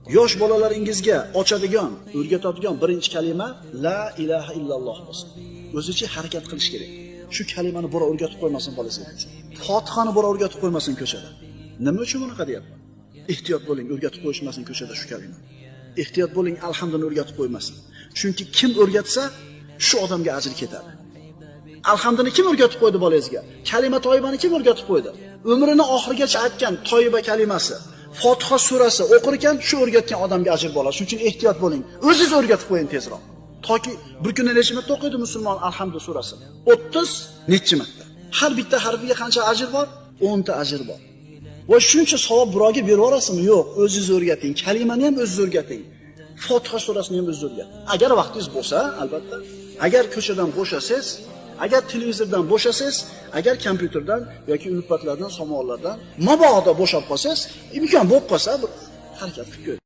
Yosh bolalaringizga ochadigan, o'rgatadigan birinchi kalima la ilaha illalloh bo'lsin. O'zicha harakat qilish kerak. Shu kalimani bora o'rgatib qo'ymasin bolasiga. Fotihani bora o'rgatib qo'ymasin ko'chada. Nima uchun bunaqa deyapman? Ehtiyot bo'ling, o'rgatib qo'yishmasin ko'chada shu kalimani. Ehtiyot bo'ling, alhamdulillah o'rgatib qo'ymasin. Chunki kim o'rgatsa, shu odamga ajr ketadi. Alhamdulillah kim o'rgatib qo'ydi bolangizga? Kalima toyibani kim o'rgatib qo'ydi? Umrini oxirigacha aytgan toyiba kalimasi, Fotiha surasi o'qir ekan, shu o'rgatgan odamga ajr bo'ladi. Shuning uchun ehtiyot bo'ling. O'zingiz o'rgatib qo'ying tezroq. Toki bir kunda necha marta o'qiydi musulmon alhamdulillah surasi? 30 necha marta. Har bitta harfiga qancha ajr bor? 10 ta ajr bor. Va shuncha savob birovga berib yorasizmi? Yo'q, o'zingiz o'rgating. Kalimani ham o'zingiz o'rgating. Fotiha surasini ham o'zingiz o'rgating. Agar vaqtingiz bo'lsa, albatta. Agar ko'chadan bo'shasangiz, agar televizordan bo'shasangiz, agar kompyuterdan yoki ulpatlardan, samovarlardan mabodo bo'shab qolsangiz, imkon bo'lib qolsa bir harakat qilib ko'ring.